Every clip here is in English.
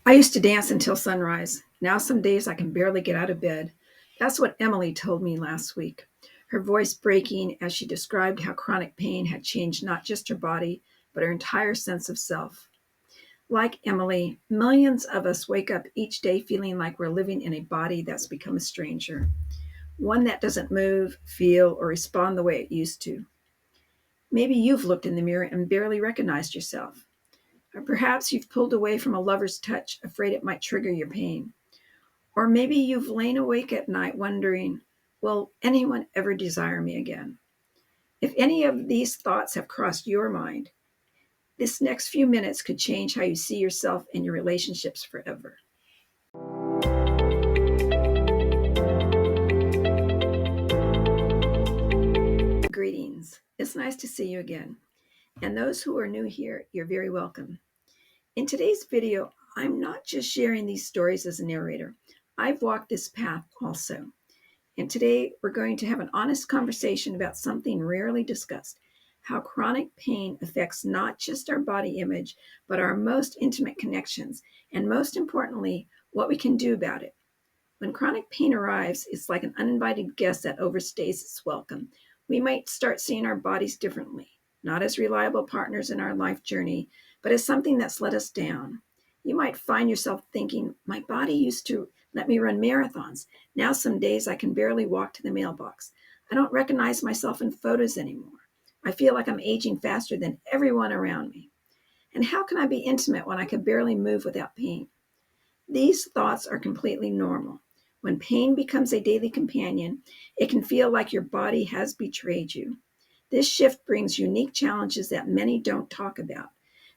I used to dance until sunrise. Now some days I can barely get out of bed. That's what Emily told me last week, her voice breaking as she described how chronic pain had changed not just her body, but her entire sense of self. Like Emily, millions of us wake up each day feeling like we're living in a body that's become a stranger, one that doesn't move, feel, or respond the way it used to. Maybe you've looked in the mirror and barely recognized yourself. Or perhaps you've pulled away from a lover's touch, afraid it might trigger your pain. Or maybe you've lain awake at night wondering, will anyone ever desire me again? If any of these thoughts have crossed your mind, this next few minutes could change how you see yourself and your relationships forever. Greetings. It's nice to see you again. And those who are new here, you're very welcome. In today's video, I'm not just sharing these stories as a narrator. I've walked this path also. And today we're going to have an honest conversation about something rarely discussed: how chronic pain affects not just our body image, but our most intimate connections, and most importantly, what we can do about it. When chronic pain arrives, it's like an uninvited guest that overstays its welcome. We might start seeing our bodies differently, not as reliable partners in our life journey, but as something that's let us down. You might find yourself thinking, my body used to let me run marathons. Now some days I can barely walk to the mailbox. I don't recognize myself in photos anymore. I feel like I'm aging faster than everyone around me. And how can I be intimate when I can barely move without pain? These thoughts are completely normal. When pain becomes a daily companion, it can feel like your body has betrayed you. This shift brings unique challenges that many don't talk about.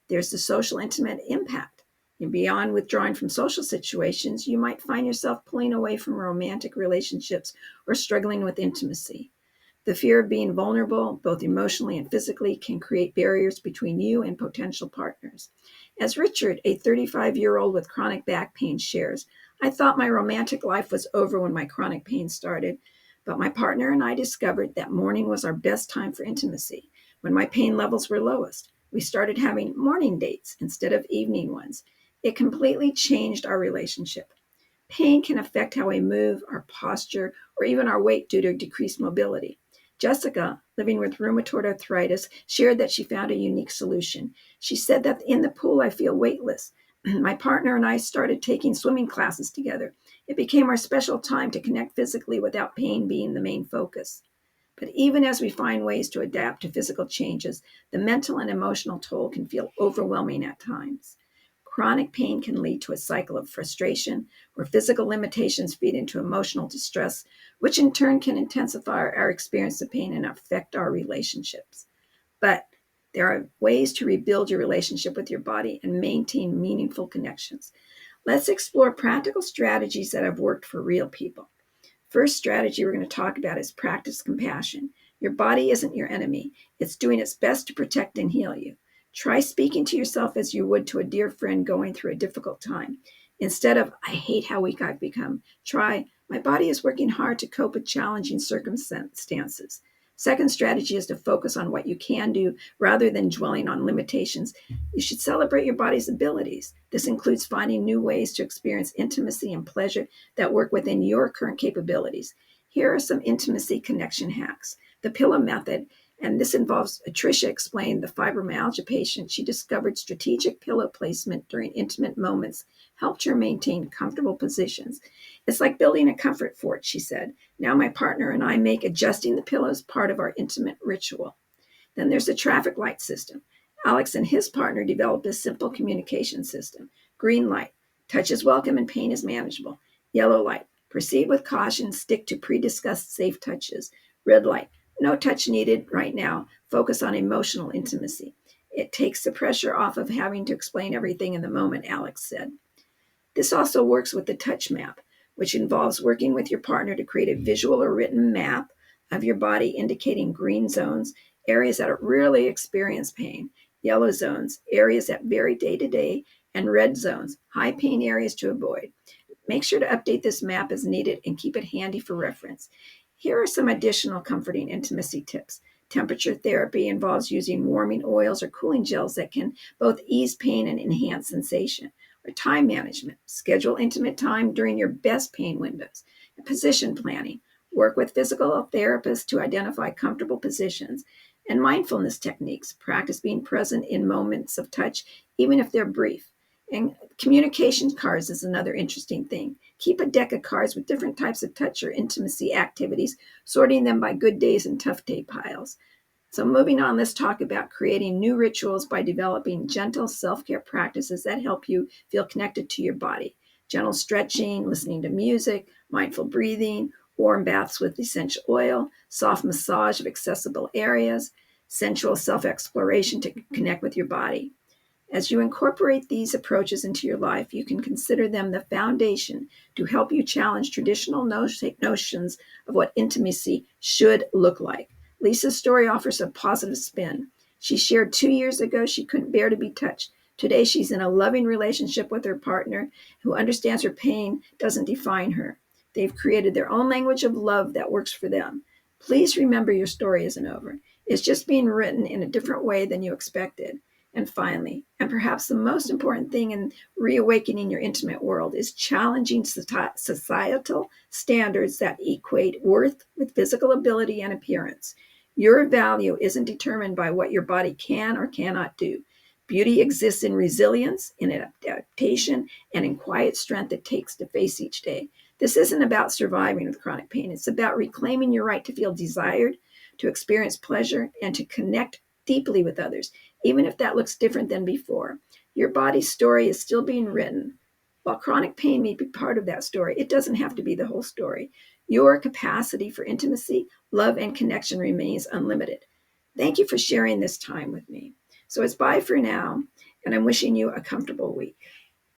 There's the social intimate impact. And beyond withdrawing from social situations, you might find yourself pulling away from romantic relationships or struggling with intimacy. The fear of being vulnerable, both emotionally and physically, can create barriers between you and potential partners. As Richard, a 35-year-old with chronic back pain, shares, I thought my romantic life was over when my chronic pain started, but my partner and I discovered that morning was our best time for intimacy. When my pain levels were lowest, we started having morning dates instead of evening ones. It completely changed our relationship. Pain can affect how we move, our posture, or even our weight due to decreased mobility. Jessica, living with rheumatoid arthritis, shared that she found a unique solution. She said that in the pool, I feel weightless. My partner and I started taking swimming classes together. It became our special time to connect physically without pain being the main focus. But even as we find ways to adapt to physical changes, the mental and emotional toll can feel overwhelming at times. Chronic pain can lead to a cycle of frustration where physical limitations feed into emotional distress, which in turn can intensify our experience of pain and affect our relationships. But there are ways to rebuild your relationship with your body and maintain meaningful connections. Let's explore practical strategies that have worked for real people. First strategy we're going to talk about is practice compassion. Your body isn't your enemy. It's doing its best to protect and heal you. Try speaking to yourself as you would to a dear friend going through a difficult time. Instead of, I hate how weak I've become, try, my body is working hard to cope with challenging circumstances. Second strategy is to focus on what you can do rather than dwelling on limitations. You should celebrate your body's abilities. This includes finding new ways to experience intimacy and pleasure that work within your current capabilities. Here are some intimacy connection hacks. The pillow method, and this involves, Tricia explained, the fibromyalgia patient. She discovered strategic pillow placement during intimate moments helped her maintain comfortable positions. It's like building a comfort fort, she said. Now my partner and I make adjusting the pillows part of our intimate ritual. Then there's the traffic light system. Alex and his partner developed a simple communication system. Green light, touch is welcome and pain is manageable. Yellow light, proceed with caution, stick to pre-discussed safe touches. Red light, no touch needed right now, focus on emotional intimacy. It takes the pressure off of having to explain everything in the moment, Alex said. This also works with the touch map, which involves working with your partner to create a visual or written map of your body indicating green zones, areas that really experience pain, yellow zones, areas that vary day to day, and red zones, high pain areas to avoid. Make sure to update this map as needed and keep it handy for reference. Here are some additional comforting intimacy tips. Temperature therapy involves using warming oils or cooling gels that can both ease pain and enhance sensation. Time management, schedule intimate time during your best pain windows. Position planning, work with physical therapists to identify comfortable positions. And mindfulness techniques, practice being present in moments of touch, even if they're brief. And communication cards is another interesting thing. Keep a deck of cards with different types of touch or intimacy activities, sorting them by good days and tough day piles. So, moving on, let's talk about creating new rituals by developing gentle self care practices that help you feel connected to your body. Gentle stretching, listening to music, mindful breathing, warm baths with essential oil, soft massage of accessible areas, sensual self exploration to connect with your body. As you incorporate these approaches into your life, you can consider them the foundation to help you challenge traditional notions of what intimacy should look like. Lisa's story offers a positive spin. She shared 2 years ago she couldn't bear to be touched. Today, she's in a loving relationship with her partner who understands her pain doesn't define her. They've created their own language of love that works for them. Please remember your story isn't over. It's just being written in a different way than you expected. And finally, and perhaps the most important thing in reawakening your intimate world, is challenging societal standards that equate worth with physical ability and appearance. Your value isn't determined by what your body can or cannot do. Beauty exists in resilience, in adaptation, and in quiet strength it takes to face each day. This isn't about surviving with chronic pain. It's about reclaiming your right to feel desired, to experience pleasure, and to connect deeply with others, even if that looks different than before. Your body's story is still being written. While chronic pain may be part of that story, it doesn't have to be the whole story. Your capacity for intimacy, love, and connection remains unlimited. Thank you for sharing this time with me. So it's bye for now, and I'm wishing you a comfortable week.